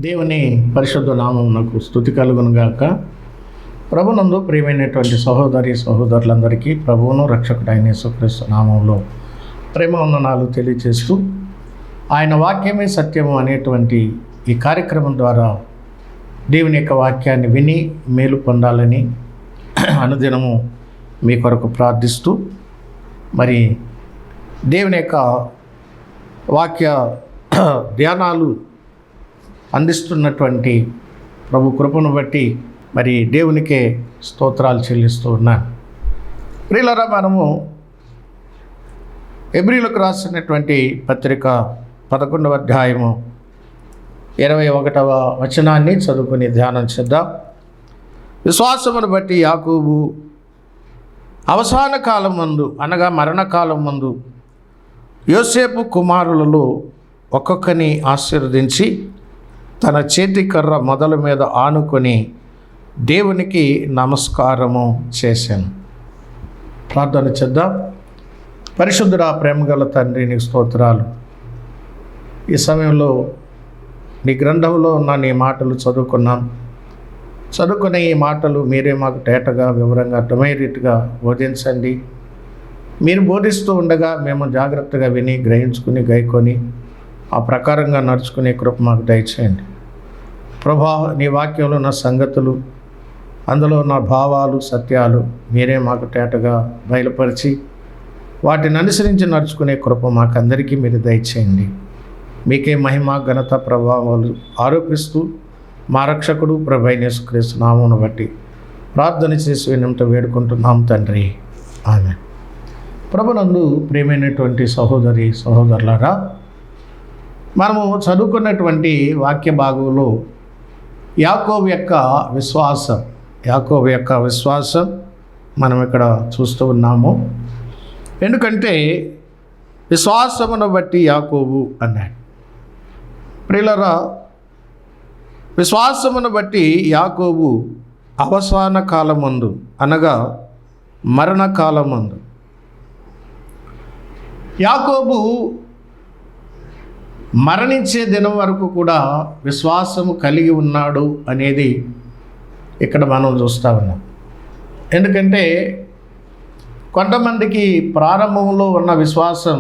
దేవుని పరిశుద్ధ నామమునకు స్తుతి కలుగునుగాక. ప్రభునందు ప్రియమైనటువంటి సహోదరి సహోదరులందరికీ ప్రభువును రక్షకుడైన యేసుక్రీస్తు నామంలో ప్రేమ వందనాలు తెలియజేస్తూ, ఆయన వాక్యమే సత్యము అనేటువంటి ఈ కార్యక్రమం ద్వారా దేవుని యొక్క వాక్యాన్ని విని మేలు పొందాలని అనుదినము మీ కొరకు ప్రార్థిస్తూ, మరి దేవుని యొక్క వాక్య ధ్యానాలు అందిస్తున్నటువంటి ప్రభు కృపను బట్టి మరి దేవునికే స్తోత్రాలు చెల్లిస్తూ ఉన్నాను. ప్రియులారా, మనము హెబ్రీయులకు రాసినటువంటి పత్రిక 11వ అధ్యాయము 21వ వచనాన్ని చదువుకుని ధ్యానం చేద్దాం. విశ్వాసమును బట్టి యాకోబు అవసాన కాలం మందు అనగా మరణకాలం మందు యోసేపు కుమారులలో ఒక్కొక్కని ఆశీర్వదించి తన చేతి కర్ర మొదల మీద ఆనుకొని దేవునికి నమస్కారము చేశాను. ప్రార్థన చేద్దాం. పరిశుద్ధుడా, ప్రేమగల తండ్రి, నీకు స్తోత్రాలు. ఈ సమయంలో నీ గ్రంథంలో ఉన్న నీ మాటలు చదువుకున్న ఈ మాటలు మీరే మాకు తేటగా వివరంగా అర్థమయ్యే రీతిగా బోధించండి. మీరు బోధిస్తూ ఉండగా మేము జాగ్రత్తగా విని గ్రహించుకుని గైకొని ఆ ప్రకారంగా నడుచుకునే కృప మాకు దయచేయండి. ప్రభా, నీ వాక్యంలో ఉన్న సంగతులు, అందులో ఉన్న భావాలు, సత్యాలు మీరే మాకు తేటగా బయలుపరిచి వాటిని అనుసరించి నడుచుకునే కృప మాకందరికీ మీరు దయచేయండి. మీకే మహిమ, ఘనత, ప్రభావాలు ఆరోపిస్తూ మా రక్షకుడు ప్రభువైన యేసుక్రీస్తు నామమును బట్టి ప్రార్థన చేసి వినంత వేడుకుంటున్నాం తండ్రి, ఆమేన్. ప్రభునందు ప్రియమైనటువంటి సహోదరి సహోదరులారా, మనము చదువుకున్నటువంటి వాక్య భాగంలో యాకోబు యొక్క విశ్వాసం మనం ఇక్కడ చూస్తూ ఉన్నాము. ఎందుకంటే విశ్వాసమును బట్టి యాకోబు అన్నాడు. ప్రియులారా, విశ్వాసమును బట్టి యాకోబు అవసాన కాలమందు అనగా మరణకాలమందు యాకోబు మరణించే దినం వరకు కూడా విశ్వాసము కలిగి ఉన్నాడు అనేది ఇక్కడ మనం చూస్తూ ఉన్నాం. ఎందుకంటే కొంతమందికి ప్రారంభంలో ఉన్న విశ్వాసం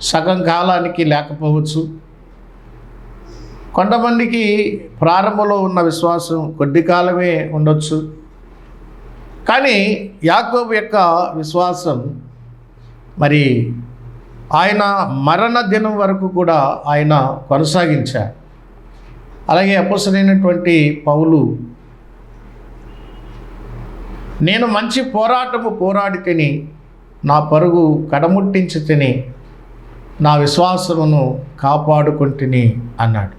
సగం కాలానికి లేకపోవచ్చు, కొంతమందికి ప్రారంభంలో ఉన్న విశ్వాసం కొద్ది కాలమే ఉండొచ్చు. కానీ యాకోబు యొక్క విశ్వాసం మరి ఆయన మరణ దినం వరకు కూడా ఆయన కొనసాగించారు. అలాగే అపోస్తలుడైనటువంటి పౌలు, నేను మంచి పోరాటము పోరాడి తిని నా పరుగు కడముట్టించి తిని నా విశ్వాసమును కాపాడుకుంటుని అన్నాడు.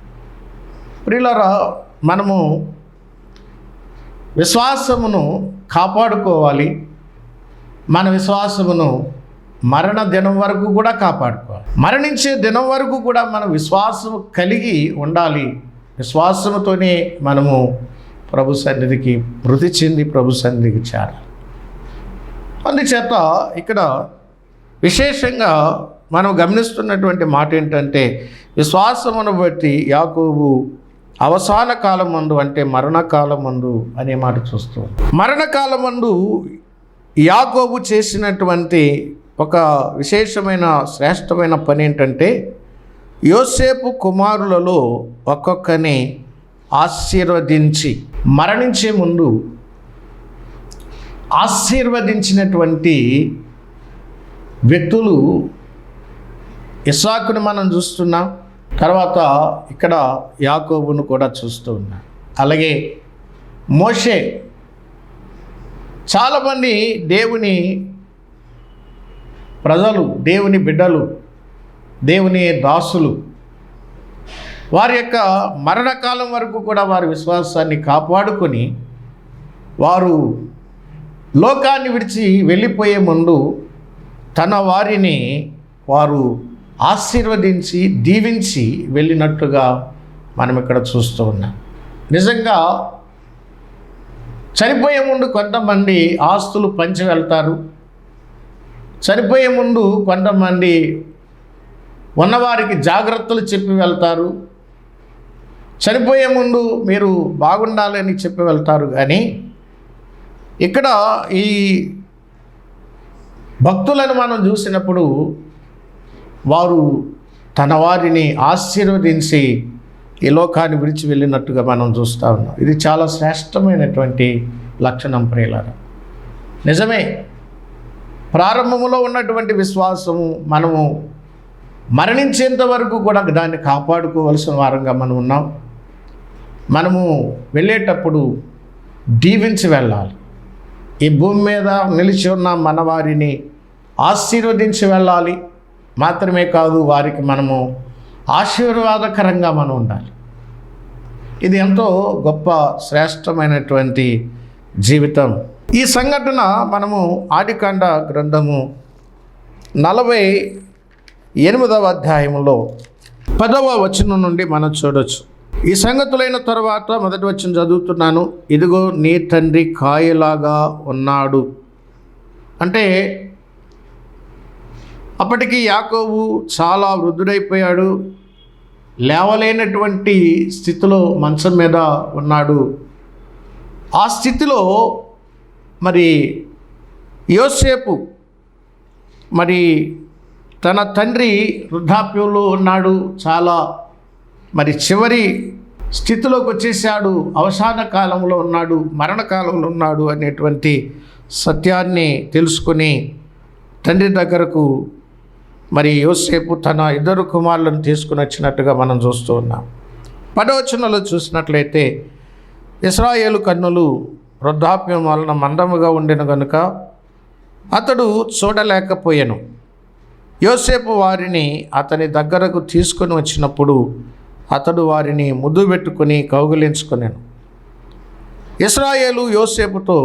ప్రియులారా, మనము విశ్వాసమును కాపాడుకోవాలి. మన విశ్వాసమును మరణ దినం వరకు కూడా కాపాడుకోవాలి. మరణించే దినం వరకు కూడా మనం విశ్వాసం కలిగి ఉండాలి. విశ్వాసముతోనే మనము ప్రభు సన్నిధికి మృతి చెంది ప్రభు సన్నిధికి చేరాలి. అందుచేత ఇక్కడ విశేషంగా మనం గమనిస్తున్నటువంటి మాట ఏంటంటే, విశ్వాసమును బట్టి యాకోబు అవసాన కాలమందు అంటే మరణకాలమందు అనే మాట చూస్తూ, మరణకాలమందు యాకోబు చేసినటువంటి ఒక విశేషమైన శ్రేష్టమైన పని ఏంటంటే, యోసేపు కుమారులలో ఒక్కొక్కని ఆశీర్వదించి, మరణించే ముందు ఆశీర్వదించినటువంటి వ్యక్తులు ఇస్సాకును మనం చూస్తున్నాం, తర్వాత ఇక్కడ యాకోబును కూడా చూస్తూ ఉన్నాం. అలాగే మోషే, చాలామంది దేవుని ప్రజలు, దేవుని బిడ్డలు, దేవుని దాసులు వారి యొక్క మరణకాలం వరకు కూడా వారి విశ్వాసాన్ని కాపాడుకొని వారు లోకాన్ని విడిచి వెళ్ళిపోయే ముందు తన వారిని వారు ఆశీర్వదించి దీవించి వెళ్ళినట్టుగా మనం ఇక్కడ చూస్తూ ఉన్నాం. నిజంగా చనిపోయే ముందు కొంతమంది ఆస్తులు పంచి వెళ్తారు, చనిపోయే ముందు కొంతమంది ఉన్నవారికి జాగ్రత్తలు చెప్పి వెళ్తారు. చనిపోయే ముందు మీరు బాగుండాలని చెప్పి వెళ్తారు. కానీ ఇక్కడ ఈ భక్తులను మనం చూసినప్పుడు వారు తన వారిని ఆశీర్వదించి ఈ లోకాన్ని విడిచి వెళ్ళినట్టుగా మనం చూస్తూ ఉన్నాం. ఇది చాలా శ్రేష్టమైనటువంటి లక్షణం ప్రియులారా. నిజమే, ప్రారంభంలో ఉన్నటువంటి విశ్వాసము మనము మరణించేంత వరకు కూడా దాన్ని కాపాడుకోవలసిన వారంగా మనం ఉన్నాం. మనము వెళ్ళేటప్పుడు దీవించి వెళ్ళాలి. ఈ భూమి మీద నిలిచి ఉన్న మన వారిని ఆశీర్వదించి వెళ్ళాలి. మాత్రమే కాదు, వారికి మనము ఆశీర్వాదకరంగా మనం ఉండాలి. ఇది ఎంతో గొప్ప శ్రేష్టమైనటువంటి జీవితం. ఈ సంఘటన మనము ఆదికాండ గ్రంథము 48వ అధ్యాయంలో 10వ వచనం నుండి మనం చూడొచ్చు. ఈ సంగతులైన తర్వాత మొదటి వచనం చదువుతున్నాను. ఇదిగో నీ తండ్రి కాయలాగా ఉన్నాడు. అంటే అప్పటికి యాకోబు చాలా వృద్ధుడైపోయాడు, లేవలేనటువంటి స్థితిలో మంచం మీద ఉన్నాడు. ఆ స్థితిలో మరి యోసేపు మరి తన తండ్రి వృద్ధాప్యంలో ఉన్నాడు, చాలా మరి చివరి స్థితిలోకి వచ్చేసాడు, అవసాన కాలంలో ఉన్నాడు, మరణకాలంలో ఉన్నాడు అనేటువంటి సత్యాన్ని తెలుసుకొని తండ్రి దగ్గరకు మరి యోసేపు తన 2 కుమారులను తీసుకుని వచ్చినట్టుగా మనం చూస్తూ ఉన్నాం. 10వ వచనంలో చూసినట్లయితే, ఇశ్రాయేలు కన్నులు వృద్ధాప్యం వలన మందముగా ఉండిన గనుక అతడు చూడలేకపోయాను. యోసేపు వారిని అతని దగ్గరకు తీసుకొని వచ్చినప్పుడు అతడు వారిని ముద్దు పెట్టుకుని కౌగిలించుకొనెను. ఇశ్రాయేలు యోసేపుతో,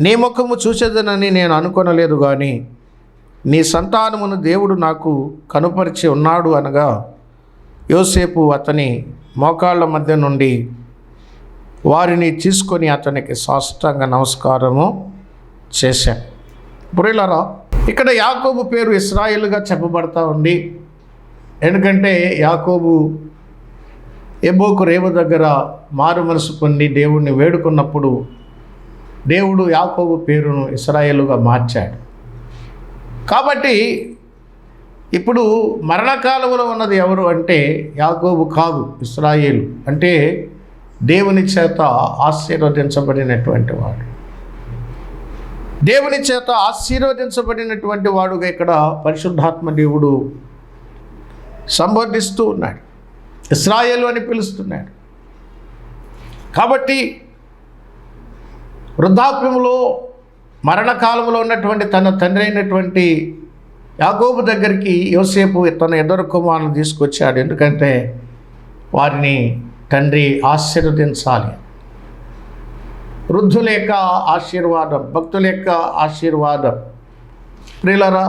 నీ ముఖము చూసేదనని నేను అనుకొనలేదు, కానీ నీ సంతానమును దేవుడు నాకు కనుపరిచి ఉన్నాడు అనగా, యోసేపు అతని మోకాళ్ళ మధ్య నుండి వారిని తీసుకొని అతనికి సాష్టాంగ నమస్కారము చేశాను. ప్రియులారా, ఇక్కడ యాకోబు పేరు ఇశ్రాయేలుగా చెప్పబడతా ఉంది. ఎందుకంటే యాకోబు ఎబ్బోకు రేవు దగ్గర మారు మనసు పొంది దేవుణ్ణి వేడుకున్నప్పుడు దేవుడు యాకోబు పేరును ఇశ్రాయేలుగా మార్చాడు. కాబట్టి ఇప్పుడు మరణకాలంలో ఉన్నది ఎవరు అంటే యాకోబు కాదు, ఇశ్రాయేలు. అంటే దేవుని చేత ఆశీర్వదించబడినటువంటి వాడు, దేవుని చేత ఆశీర్వదించబడినటువంటి వాడుగా ఇక్కడ పరిశుద్ధాత్మ దేవుడు సంబోధిస్తూ ఉన్నాడు, ఇశ్రాయేలు అని పిలుస్తున్నాడు. కాబట్టి వృద్ధాప్యంలో మరణకాలంలో ఉన్నటువంటి తన తండ్రి అయినటువంటి యాకోబు దగ్గరికి యోసేపు తన 2 కుమారులను తీసుకొచ్చాడు. ఎందుకంటే వారిని తండ్రి ఆశీర్వదించాలి. వృద్ధుల యొక్క ఆశీర్వాదం, భక్తుల యొక్క ఆశీర్వాదం. ప్రియులారా,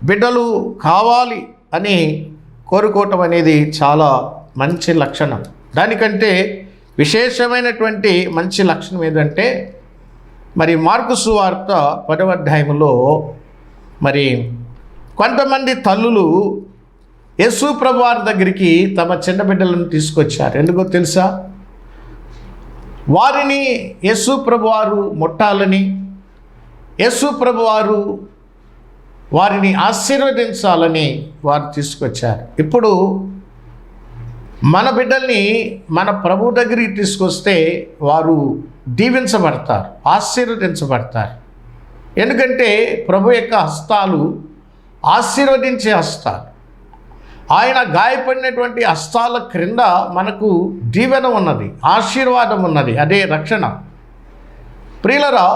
బిడ్డలు కావాలి అని కోరుకోవటం అనేది చాలా మంచి లక్షణం. దానికంటే విశేషమైనటువంటి మంచి లక్షణం ఏదంటే, మరి మార్కు సువార్త 10వ అధ్యాయంలో మరి కొంతమంది తల్లులు యేసు ప్రభువారి దగ్గరికి తమ చిన్న బిడ్డలను తీసుకొచ్చారు. ఎందుకో తెలుసా? వారిని యేసు ప్రభువారు ముట్టాలని, యేసు ప్రభువారు వారిని ఆశీర్వదించాలని వారు తీసుకొచ్చారు. ఇప్పుడు మన బిడ్డల్ని మన ప్రభు దగ్గరికి తీసుకొస్తే వారు దీవించబడతారు, ఆశీర్వదించబడతారు. ఎందుకంటే ప్రభు యొక్క హస్తాలు ఆశీర్వదించే హస్తాలు. ఆయన గాయపడినటువంటి హస్తాల క్రింద మనకు దీవెన ఉన్నది, ఆశీర్వాదం ఉన్నది, అదే రక్షణ. ప్రియులరా,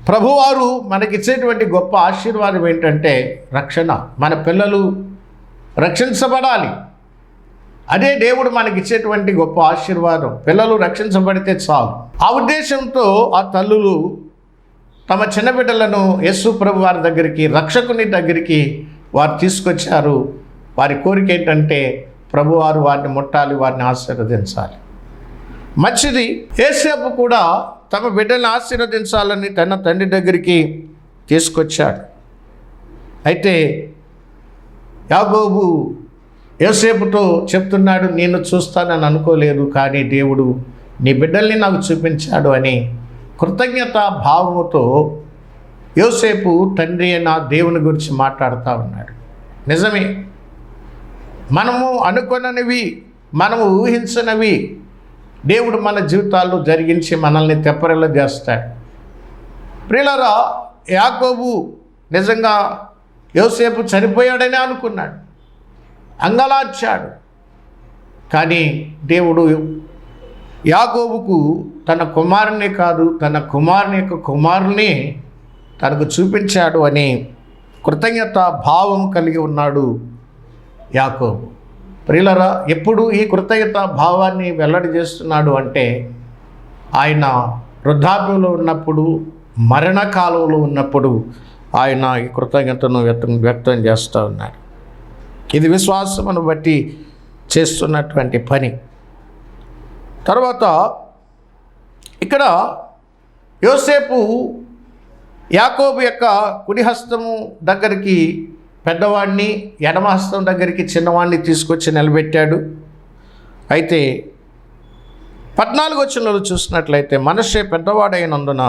ప్రభువారు మనకిచ్చేటువంటి గొప్ప ఆశీర్వాదం ఏంటంటే రక్షణ. మన పిల్లలు రక్షించబడాలి, అదే దేవుడు మనకిచ్చేటువంటి గొప్ప ఆశీర్వాదం. పిల్లలు రక్షించబడితే చాలు. ఆ ఉద్దేశంతో ఆ తల్లులు తమ చిన్న బిడ్డలను యేసు ప్రభు వారి దగ్గరికి, రక్షకుని దగ్గరికి వారు తీసుకొచ్చారు. వారి కోరిక ఏంటంటే ప్రభువారు వారిని ముట్టాలి, వారిని ఆశీర్వదించాలి. మంచిది. యోసేపు కూడా తమ బిడ్డలను ఆశీర్వదించాలని తన తండ్రి దగ్గరికి తీసుకొచ్చాడు. అయితే యాకోబు యోసేపుతో చెప్తున్నాడు, నేను చూస్తానని అనుకోలేదు, కానీ దేవుడు నీ బిడ్డల్ని నాకు చూపించాడు అని కృతజ్ఞత భావముతో యోసేపు తండ్రి అయిన దేవుని గురించి మాట్లాడుతూ ఉన్నాడు. నిజమే, మనము అనుకున్నవి, మనము ఊహించనివి దేవుడు మన జీవితాల్లో జరిగించి మనల్ని తెప్పరిల్ల చేస్తాడు. ప్రియులారా, యాకోబు నిజంగా యోసేపు చనిపోయాడని అనుకున్నాడు, అంగలార్చాడు. కానీ దేవుడు యాకోబుకు తన కుమారుని కాదు, తన కుమారుని యొక్క కుమారుని తనకు చూపించాడు అని కృతజ్ఞత భావం కలిగి ఉన్నాడు యాకోబు. ప్రియులారా, ఎప్పుడు ఈ కృతజ్ఞత భావాన్ని వెల్లడి చేస్తున్నాడు అంటే ఆయన వృద్ధాప్యంలో ఉన్నప్పుడు, మరణకాలంలో ఉన్నప్పుడు ఆయన ఈ కృతజ్ఞతను వ్యక్తం చేస్తూ ఉన్నాడు. ఇది విశ్వాసమును బట్టి చేస్తున్నటువంటి పని. తర్వాత ఇక్కడ యోసేపు యాకోబు యొక్క కుడి హస్తము దగ్గరికి పెద్దవాడిని, ఎడమ హస్తం దగ్గరికి చిన్నవాడిని తీసుకొచ్చి నిలబెట్టాడు. అయితే 14వ వచనంలో చూసినట్లయితే, మనష్షే పెద్దవాడైనందున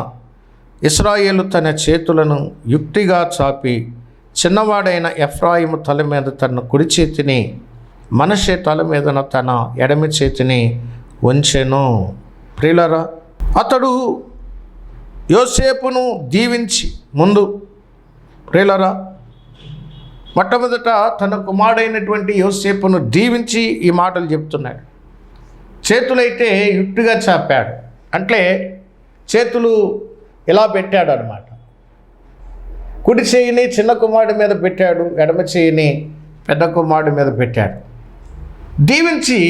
ఇశ్రాయేలు తన చేతులను యుక్తిగా చాపి చిన్నవాడైన ఎఫ్రాయిము తల మీద తన కుడి చేతిని, మనష్షే తల మీద తన ఎడమ చేతిని ఉంచెను. ప్రియులారా, అతడు యోసేపును దీవించి ముందు, ప్రియులారా, మొట్టమొదట తన కుమారుడైనటువంటి యోసేపును దీవించి ఈ మాటలు చెప్తున్నాడు. చేతులైతే యుక్తిగా చాపాడు, అంటే చేతులు ఇలా పెట్టాడు అన్నమాట. కుడి చేయిని చిన్న కుమారుడి మీద పెట్టాడు, ఎడమ చేయిని పెద్ద కుమారుడి మీద పెట్టాడు. దీవించి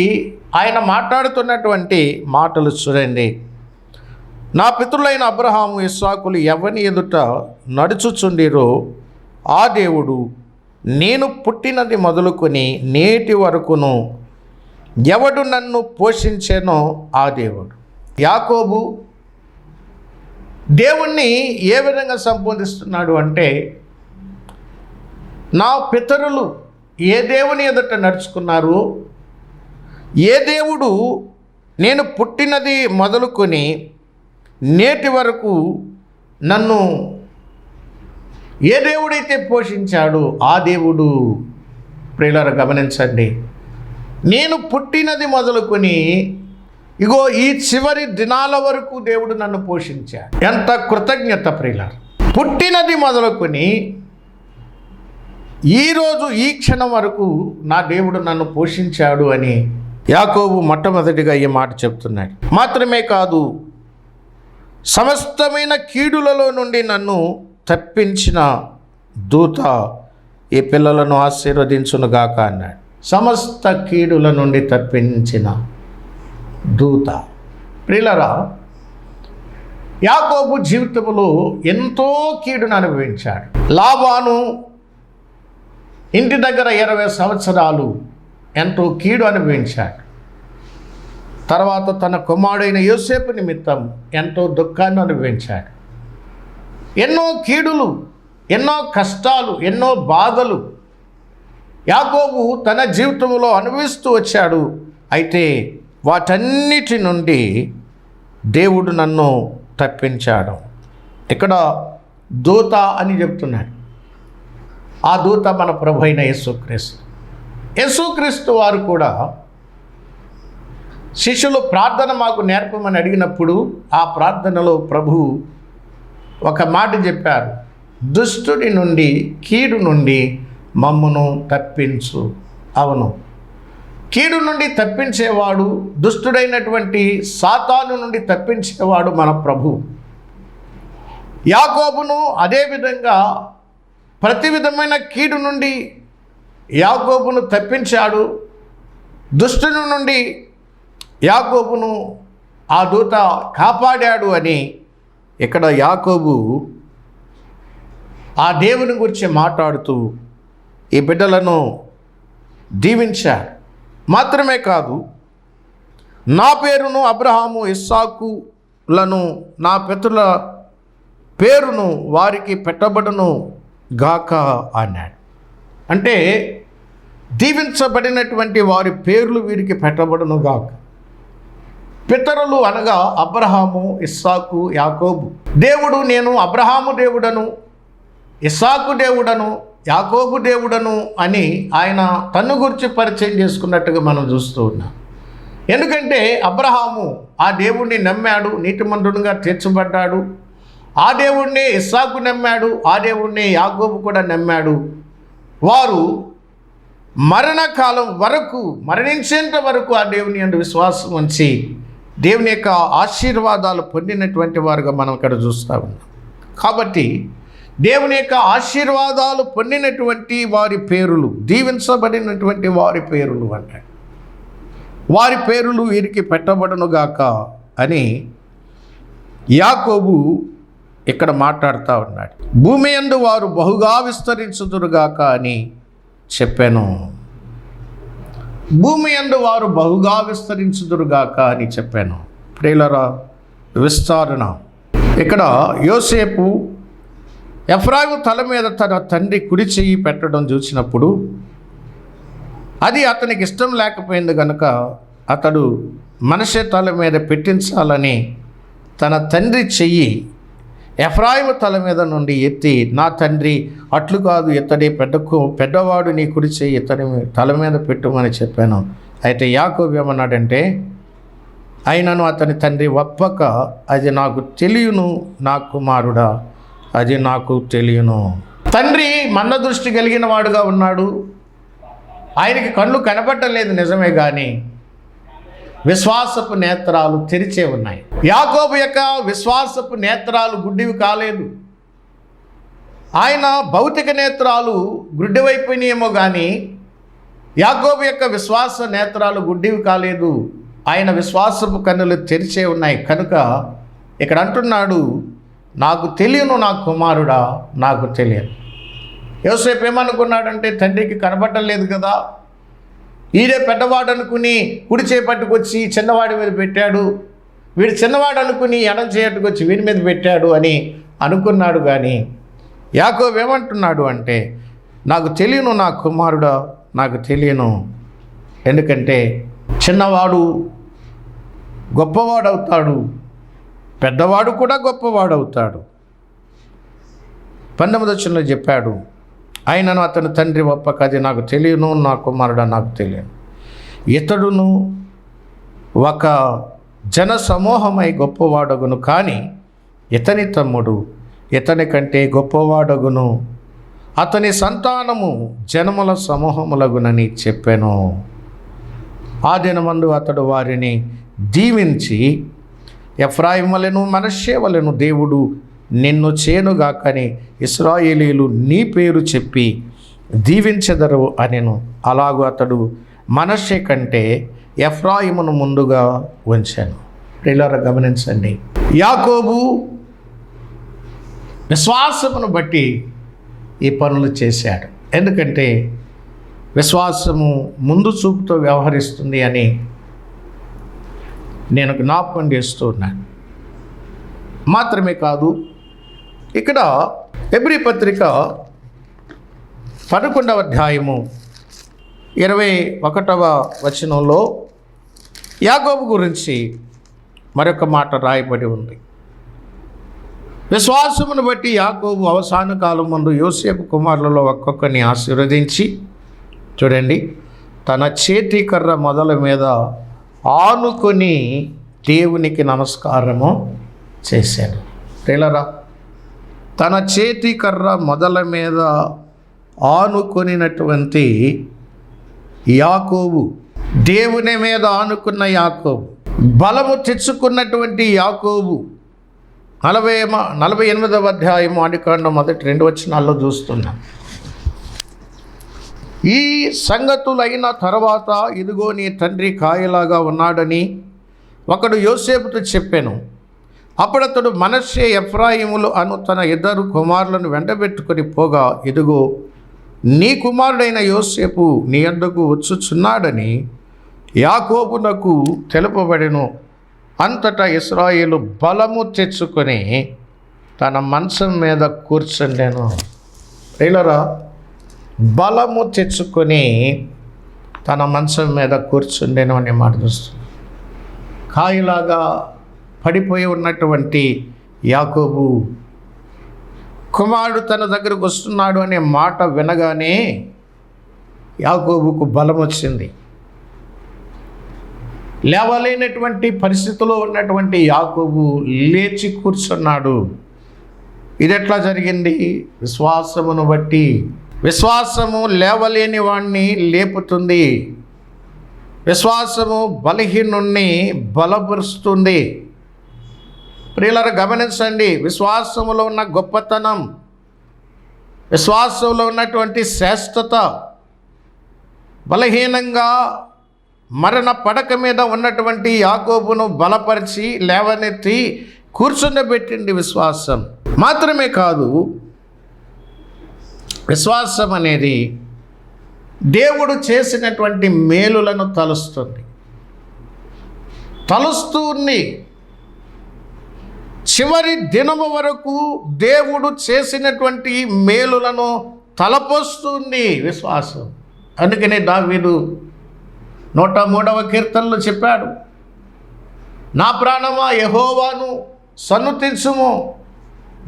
ఆయన మాట్లాడుతున్నటువంటి మాటలు చూడండి. నా పితరులైన అబ్రహాము, ఇస్సాకులు ఎవని ఎదుట నడుచుచుండిరో ఆ దేవుడు నేను పుట్టినది మొదలుకొని నేటి వరకును ఎవడు నన్ను పోషించేనో ఆ దేవుడు. యాకోబు దేవుణ్ణి ఏ విధంగా సంబోధిస్తున్నాడు అంటే, నా పితరులు ఏ దేవుని ఎదుట నడుచుకున్నారు, ఏ దేవుడు నేను పుట్టినది మొదలుకొని నేటి వరకు నన్ను ఏ దేవుడైతే పోషించాడో ఆ దేవుడు. ప్రియులారా, గమనించండి, నేను పుట్టినది మొదలుకొని ఇగో ఈ చివరి దినాల వరకు దేవుడు నన్ను పోషించాడు. ఎంత కృతజ్ఞత ప్రియులారా! పుట్టినది మొదలుకొని ఈరోజు ఈ క్షణం వరకు నా దేవుడు నన్ను పోషించాడు అని యాకోబు మొట్టమొదటిగా ఈ మాట చెప్తున్నాడు. మాత్రమే కాదు, సమస్తమైన కీడులలో నుండి నన్ను తప్పించిన దూత ఈ పిల్లలను ఆశీర్వదించునుగాక అన్నాడు. సమస్త కీడుల నుండి తప్పించిన దూత. ప్రియులారా, యాకోబు జీవితంలో ఎంతో కీడును అనుభవించాడు. లాబాను ఇంటి దగ్గర 20 సంవత్సరాలు ఎంతో కీడు అనుభవించాడు. తర్వాత తన కుమారుడైన యోసేపు నిమిత్తం ఎంతో దుఃఖాన్ని అనుభవించాడు. ఎన్నో కీడులు, ఎన్నో కష్టాలు, ఎన్నో బాధలు యాకోబు తన జీవితంలో అనుభవిస్తూ వచ్చాడు. అయితే వాటన్నిటి నుండి దేవుడు నన్ను తప్పించాడు. ఇక్కడ దూత అని చెప్తున్నాడు. ఆ దూత మన ప్రభు అయిన యేసుక్రీస్తు. యేసుక్రీస్తు వారు కూడా శిష్యులు ప్రార్థన మాకు నేర్పమని అడిగినప్పుడు ఆ ప్రార్థనలో ప్రభు ఒక మాట చెప్పారు, దుష్టుడి నుండి, కీడు నుండి మమ్మును తప్పించు. అవును, కీడు నుండి తప్పించేవాడు, దుష్టుడైనటువంటి సాతాను నుండి తప్పించేవాడు మన ప్రభు. యాకోబును అదేవిధంగా ప్రతి విధమైన కీడు నుండి యాకోబును తప్పించాడు. దుష్టుని నుండి యాకోబును ఆ దూత కాపాడాడు అని ఇక్కడ యాకోబు ఆ దేవుని గురించి మాట్లాడుతూ ఈ బిడ్డలను దీవించాడు. మాత్రమే కాదు, నా పేరును అబ్రహాము, ఇస్సాకులను నా పితరుల పేరును వారికి పెట్టబడును గాక అన్నాడు. అంటే దీవించబడినటువంటి వారి పేర్లు వీరికి పెట్టబడునుగాక. పితరులు అనగా అబ్రహాము, ఇస్సాకు, యాకోబు. దేవుడు నేను అబ్రహాము దేవుడను, ఇస్సాకు దేవుడను, యాకోబు దేవుడను అని ఆయన తన్ను గురించి పరిచయం చేసుకున్నట్టుగా మనం చూస్తూ ఉన్నాం. ఎందుకంటే అబ్రహాము ఆ దేవుణ్ణి నమ్మాడు, నీతిమంతుడుగా తీర్చబడ్డాడు. ఆ దేవుణ్ణి ఇస్సాకు నమ్మాడు, ఆ దేవుణ్ణి యాకోబు కూడా నమ్మాడు. వారు మరణకాలం వరకు, మరణించేంత వరకు ఆ దేవుని యందు విశ్వాసం ఉంచి దేవుని యొక్క ఆశీర్వాదాలు పొందినటువంటి వారుగా మనం ఇక్కడ చూస్తూ ఉన్నాం. కాబట్టి దేవుని యొక్క ఆశీర్వాదాలు పొందినటువంటి వారి పేరులు, దీవించబడినటువంటి వారి పేరులు అంటాడు. వారి పేరులు వీరికి పెట్టబడునుగాక అని యాకోబు ఇక్కడ మాట్లాడుతూ ఉన్నాడు. భూమి యందు వారు బహుగా విస్తరించుదురుగాక అని చెప్పాను. భూమి యందు వారు బహుగా విస్తరించుదురుగాక అని చెప్పాను. ప్రియులారా, విస్తరణ. ఇక్కడ యోసేపు ఎఫ్రాయిము తల మీద తన తండ్రి కుడి చెయ్యి పెట్టడం చూసినప్పుడు అది అతనికి ఇష్టం లేకపోయింది కనుక అతడు మనషే తల మీద పెట్టించాలని తన తండ్రి చెయ్యి ఎఫ్రాయిము తల మీద నుండి ఎత్తి, నా తండ్రి అట్లు కాదు, ఇతడి పెద్దవాడు నీ కుడి చెయ్యి ఇతని తల మీద పెట్టుమని చెప్పాను. అయితే యాకోబు ఏమన్నాడంటే, అయినను అతని తండ్రి ఒప్పక, అది నాకు తెలియను నా కుమారుడా, అది నాకు తెలియను. తండ్రి మంద దృష్టి కలిగిన వాడుగా ఉన్నాడు. ఆయనకి కళ్ళు కనబడలేదు నిజమే, కానీ విశ్వాసపు నేత్రాలు తెరిచే ఉన్నాయి. యాకోబు యొక్క విశ్వాసపు నేత్రాలు గుడ్డివి కాలేదు. ఆయన భౌతిక నేత్రాలు గుడ్డివైపోయినాయేమో కానీ యాకోబు యొక్క విశ్వాస నేత్రాలు గుడ్డివి కాలేదు. ఆయన విశ్వాసపు కన్నులు తెరిచే ఉన్నాయి. కనుక ఇక్కడ అంటున్నాడు, నాకు తెలియను నా కుమారుడా, నాకు తెలియదు. యోసేపు ఏమనుకున్నాడంటే, తండ్రికి కనబడలేదు కదా, ఈడే పెద్దవాడు అనుకుని కుడి చేపట్టుకొచ్చి చిన్నవాడి మీద పెట్టాడు, వీడు చిన్నవాడు అనుకుని ఎడం చేయట్టుకొచ్చి వీడి మీద పెట్టాడు అని అనుకున్నాడు. కానీ యాకోబు ఏమంటున్నాడు అంటే, నాకు తెలియను నా కుమారుడా, నాకు తెలియను. ఎందుకంటే చిన్నవాడు గొప్పవాడవుతాడు, పెద్దవాడు కూడా గొప్పవాడవుతాడు. 19వ వచనంలో చెప్పాడు, ఆయనను అతని తండ్రి ఒప్పక, అది నాకు తెలియను నా కుమారుడా, నాకు తెలియను. ఇతడును ఒక జన సమూహమై గొప్పవాడగును, కానీ ఇతని తమ్ముడు ఇతని కంటే గొప్పవాడగును, అతని సంతానము జనముల సమూహములగునని చెప్పాను. ఆ దినమందు అతడు వారిని దీవించి, ఎఫ్రాయిములను మనష్షే వలెను దేవుడు నిన్ను చేనుగాకని ఇశ్రాయేలీయులు నీ పేరు చెప్పి దీవించెదరు అనెను. అలాగూ అతడు మనష్షే కంటే ఎఫ్రాయిమును ముందుగా ఉంచాను. ప్రియులారా, గమనించండి, యాకోబు విశ్వాసమును బట్టి ఈ పనులు చేశాడు. ఎందుకంటే విశ్వాసము ముందు చూపుతో వ్యవహరిస్తుంది అని నేను జ్ఞాపకం చేస్తూ ఉన్నాను. మాత్రమే కాదు, ఇక్కడ హెబ్రీ పత్రిక 11వ అధ్యాయము 21వ వచనంలో యాకోబు గురించి మరొక మాట రాయబడి ఉంది. విశ్వాసమును బట్టి యాకోబు అవసాన కాలం ముందు యోసేపు కుమారులలో ఒక్కొక్కరిని ఆశీర్వదించి, చూడండి, తన చేతి కర్ర మొదల మీద ఆనుకొని దేవునికి నమస్కారము చేశాడు. ప్రియులారా, తన చేతి కర్ర మొదల మీద ఆనుకొనినటువంటి యాకోబు, దేవుని మీద ఆనుకున్న యాకోబు, బలము తెచ్చుకున్నటువంటి యాకోబు 48వ అధ్యాయము ఆదికాండం 1-2 వచనాల్లో చూస్తున్నాం. ఈ సంగతులైన తర్వాత, ఇదిగో నీ తండ్రి కాయలాగా ఉన్నాడని ఒకడు యోసేపుతో చెప్పాను. అప్పుడు అతడు మనష్షే, ఎఫ్రాయిములు అను తన 2 కుమారులను వెంటబెట్టుకొని పోగా, ఇదిగో నీ కుమారుడైన యోసేపు నీ యొద్దకు వచ్చుచున్నాడని యాకోబునకు తెలుపబడెను. అంతటా ఇశ్రాయేలు బలము తెచ్చుకొని తన మంచం మీద కూర్చుండెను. ప్రియులారా, బలము తెచ్చుకొని తన మంచం మీద కూర్చుండేను అనే మాట చూస్తుంది. కాయలాగా పడిపోయి ఉన్నటువంటి యాకోబు కుమారుడు తన దగ్గరకు వస్తున్నాడు అనే మాట వినగానే యాకోబుకు బలం వచ్చింది. లేవలేనటువంటి పరిస్థితిలో ఉన్నటువంటి యాకోబు లేచి కూర్చున్నాడు. ఇది ఎట్లా జరిగింది? విశ్వాసమును బట్టి. విశ్వాసము లేవలేని వాణ్ణి లేపుతుంది. విశ్వాసము బలహీనుణ్ణి బలపరుస్తుంది. ప్రియులారా గమనించండి, విశ్వాసములో ఉన్న గొప్పతనం, విశ్వాసంలో ఉన్నటువంటి శ్రేష్టత బలహీనంగా మరణ పడక మీద ఉన్నటువంటి యాకోబును బలపరిచి లేవనెత్తి కూర్చుండబెట్టింది విశ్వాసం. మాత్రమే కాదు, విశ్వాసం అనేది దేవుడు చేసినటువంటి మేలులను తలుస్తుంది. చివరి దినము వరకు దేవుడు చేసినటువంటి మేలులను తలపోస్తుంది విశ్వాసం. అందుకనే దావీదు 103వ కీర్తనలో చెప్పాడు, నా ప్రాణమా యెహోవాను సన్నుతించుము,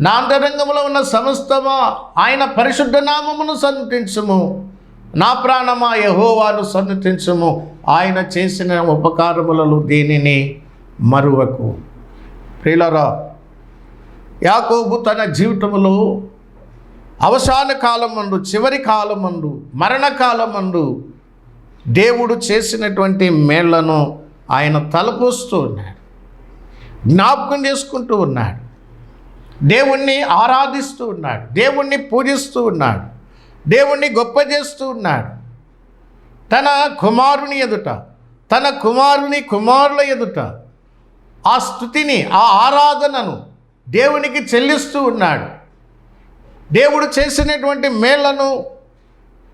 నా అంతరంగంలో ఉన్న సమస్తమా ఆయన పరిశుద్ధ నామమును సన్నుతించుము. నా ప్రాణమా యెహోవాను సన్నుతించుము, ఆయన చేసిన ఉపకారములలో దేనిని మరువకు. ప్రియులారా, యాకోబు తన జీవితంలో అవసాన కాలమందు, చివరి కాలమందు, మరణకాలమందు దేవుడు చేసినటువంటి మేళ్లను ఆయన తలపోస్తూ ఉన్నాడు, జ్ఞాపకం చేసుకుంటూ ఉన్నాడు, దేవుణ్ణి ఆరాధిస్తూ ఉన్నాడు, దేవుణ్ణి పూజిస్తూ ఉన్నాడు, దేవుణ్ణి గొప్ప చేస్తూ ఉన్నాడు. తన కుమారుని ఎదుట, తన కుమారుల ఎదుట ఆ స్తుతిని, ఆ ఆరాధనను దేవునికి చెల్లిస్తూ ఉన్నాడు. దేవుడు చేసినటువంటి మేళ్లను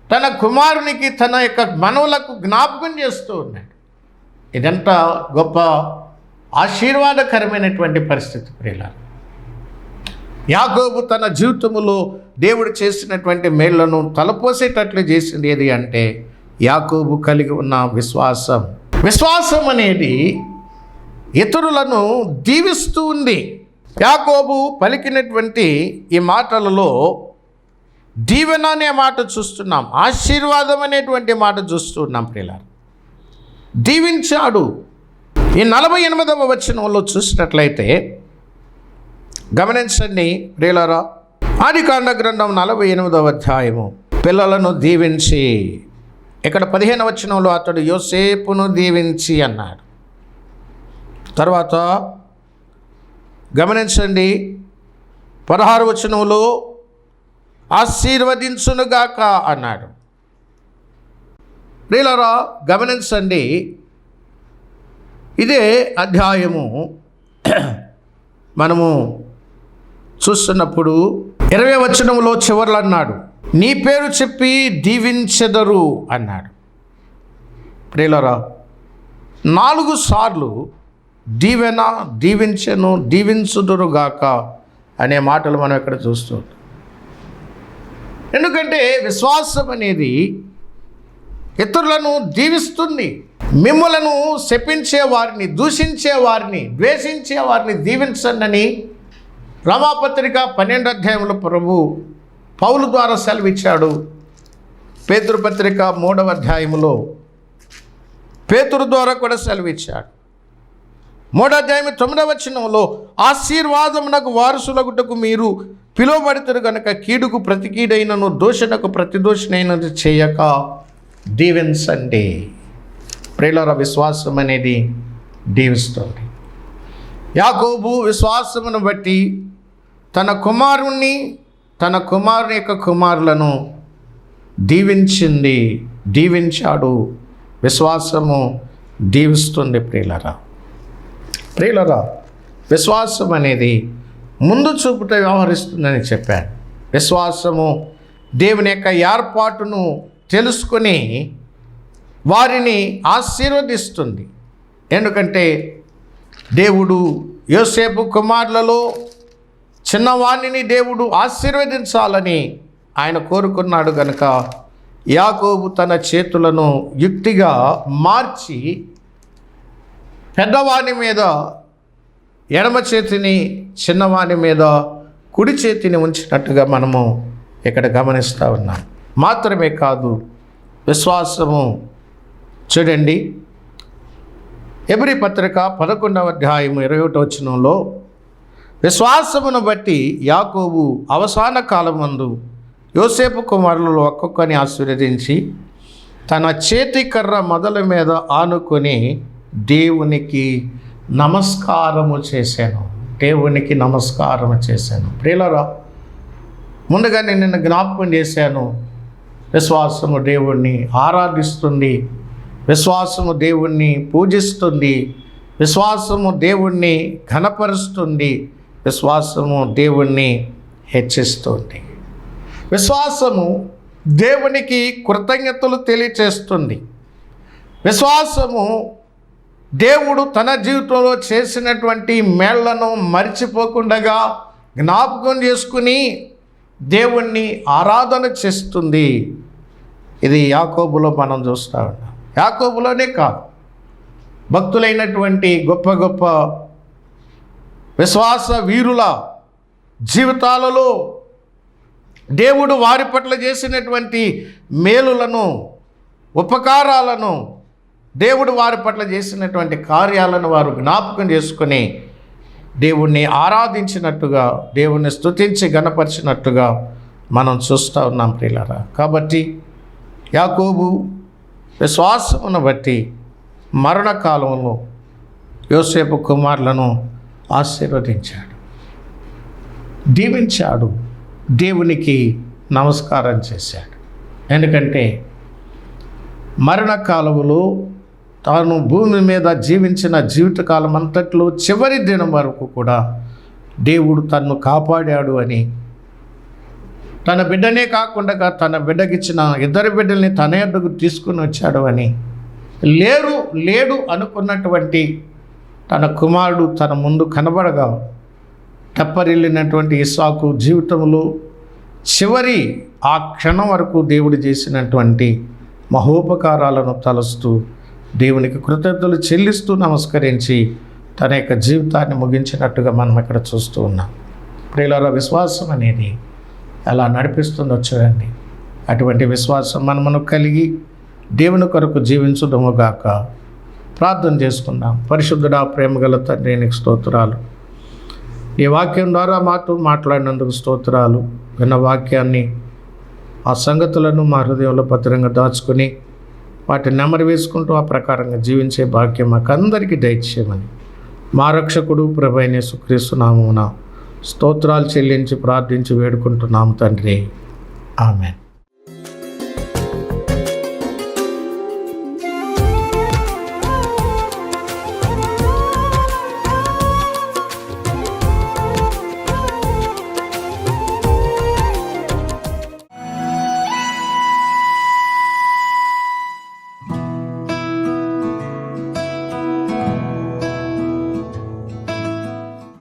తన కుమారునికి, తన యొక్క మనవులకు జ్ఞాపకం చేస్తూ ఉన్నాడు. ఇదంతా గొప్ప ఆశీర్వాదకరమైనటువంటి పరిస్థితి. ప్రియులారా, యాకోబు తన జీవితంలో దేవుడు చేసినటువంటి మేళ్లను తలపోసేటట్లు చేసింది ఏది అంటే యాకోబు కలిగి ఉన్న విశ్వాసం. విశ్వాసం అనేది ఇతరులను దీవిస్తూ ఉంది. యాకోబు పలికినటువంటి ఈ మాటలలో దీవెన అనే మాట చూస్తున్నాం, ఆశీర్వాదం అనేటువంటి మాట చూస్తున్నాం. ప్రియులారా, దీవించాడు. ఈ 48వ వచనంలో చూసినట్లయితే గమనించండి ప్రియులారా, ఆదికాండ గ్రంథం 48వ అధ్యాయము, పిల్లలను దీవించి, ఇక్కడ 15వ వచనంలో అతడు యోసేపును దీవించి అన్నాడు. తర్వాత గమనించండి 16వ వచనంలో ఆశీర్వదించునుగాక అన్నాడు. ప్రియులారా గమనించండి, ఇదే అధ్యాయము మనము చూస్తున్నప్పుడు 20వ వచనంలో చివర్లు అన్నాడు, నీ పేరు చెప్పి దీవించెదరు అన్నాడు. ప్రియులారా 4 సార్లు దీవెన, దీవించెను, దీవించుదురుగాక అనే మాటలు మనం ఇక్కడ చూస్తూ. ఎందుకంటే విశ్వాసం అనేది ఇతరులను దీవిస్తుంది. మిమ్మలను శపించే వారిని, దూషించే వారిని, ద్వేషించే వారిని దీవించండి అని రోమాపత్రిక 12వ అధ్యాయంలో ప్రభు పౌలు ద్వారా సెలవిచ్చాడు. పేతురు పత్రిక 3వ అధ్యాయంలో పేతురు ద్వారా కూడా సెలవిచ్చాడు. 3వ అధ్యాయం 9వ వచనంలో ఆశీర్వాదమునకు వారసులగుటకు మీరు పిలువబడుతారు కనుక కీడుకు ప్రతి కీడైనను దోషణకు ప్రతి దోషణైనది చేయక దీవించండి. ప్రియులారా, విశ్వాసం అనేది దీవిస్తుంది. యాకోబు విశ్వాసమును బట్టి తన కుమారుని యొక్క కుమారులను దీవించాడు. విశ్వాసము దీవిస్తుంది. ప్రియులారా, విశ్వాసం అనేది ముందు చూపుట వ్యవహరిస్తుందని చెప్పాను. విశ్వాసము దేవుని యొక్క ఏర్పాటును తెలుసుకొని వారిని ఆశీర్వదిస్తుంది. ఎందుకంటే దేవుడు యోసేపు కుమారులలో చిన్నవాణిని దేవుడు ఆశీర్వదించాలని ఆయన కోరుకున్నాడు కనుక యాకోబు తన చేతులను యుక్తిగా మార్చి పెద్దవాని మీద ఎడమ చేతిని, చిన్నవాని మీద కుడి చేతిని ఉంచినట్టుగా మనము ఇక్కడ గమనిస్తూ ఉన్నాం. మాత్రమే కాదు, విశ్వాసము చూడండి, హెబ్రీ పత్రిక 11వ అధ్యాయం 21వ వచనంలో విశ్వాసమును బట్టి యాకోబు అవసాన కాలమందు యోసేపు కుమారులలో ఒక్కొక్కని ఆశీర్వదించి తన చేతి కర్ర మొదల మీద ఆనుకొని దేవునికి నమస్కారము చేశాను. దేవునికి నమస్కారము చేశాను. ప్రియులారా, ముందుగా నేను నిన్ను జ్ఞాపకం చేశాను. విశ్వాసము దేవుణ్ణి ఆరాధిస్తుంది, విశ్వాసము దేవుణ్ణి పూజిస్తుంది, విశ్వాసము దేవుణ్ణి ఘనపరుస్తుంది, విశ్వాసము దేవుణ్ణి హెచ్చిస్తుంది. విశ్వాసము దేవునికి కృతజ్ఞతలు తెలియచేస్తుంది. విశ్వాసము దేవుడు తన జీవితంలో చేసినటువంటి మేళ్లను మరిచిపోకుండా జ్ఞాపకం చేసుకుని దేవుణ్ణి ఆరాధన చేస్తుంది. ఇది యాకోబులో మనం చూస్తూ ఉన్నాం. యాకోబులోనే కాదు, భక్తులైనటువంటి గొప్ప గొప్ప విశ్వాస వీరుల జీవితాలలో దేవుడు వారి పట్ల చేసినటువంటి మేలులను, ఉపకారాలను, దేవుడు వారి పట్ల చేసినటువంటి కార్యాలను వారు జ్ఞాపకం చేసుకొని దేవుణ్ణి ఆరాధించినట్టుగా, దేవుణ్ణి స్తుతించి గణపరిచినట్టుగా మనం చూస్తూ ఉన్నాం ప్రియులారా. కాబట్టి యాకోబు విశ్వాసమును బట్టి మరణకాలంలో యోసేపు కుమారులను ఆశీర్వదించాడు, దీవించాడు, దేవునికి నమస్కారం చేశాడు. ఎందుకంటే మరణకాలంలో తాను భూమి మీద జీవించిన జీవితకాలం అంతట్లో చివరి దినం వరకు కూడా దేవుడు తన్ను కాపాడాడు అని, తన బిడ్డనే కాకుండా తన బిడ్డకిచ్చిన ఇద్దరు బిడ్డల్ని తన ఎద్దకు తీసుకుని వచ్చాడు అని, లేడు అనుకున్నటువంటి తన కుమారుడు తన ముందు కనబడగా తెప్పరిల్లినటువంటి ఇస్సాకు జీవితంలో చివరి ఆ క్షణం వరకు దేవుడు చేసినటువంటి మహోపకారాలను తలుస్తూ దేవునికి కృతజ్ఞతలు చెల్లిస్తూ నమస్కరించి తన యొక్క జీవితాన్ని ముగించినట్టుగా మనం ఇక్కడ చూస్తూ ఉన్నాం. ప్రియులారా, విశ్వాసం అనేది ఎలా నడిపిస్తుందో చూడండి. అటువంటి విశ్వాసం మనము కలిగి దేవుని కొరకు జీవించుదముగాక. ప్రార్థన చేసుకుందాం. పరిశుద్ధుడా, ప్రేమగల తండ్రి, నీకు స్తోత్రాలు. ఈ వాక్యం ద్వారా మాతో మాట్లాడినందుకు స్తోత్రాలు. విన్న వాక్యాన్ని, ఆ సంగతులను మా హృదయంలో భద్రంగా దాచుకొని వాటిని నెమరు వేసుకుంటూ ఆ ప్రకారంగా జీవించే భాగ్యం మాకందరికీ దయచేయమని మా రక్షకుడు ప్రభువైన యేసుక్రీస్తు నామమున స్తోత్రాలు చెల్లించి ప్రార్థించి వేడుకుంటున్నాము తండ్రి. ఆమేన్.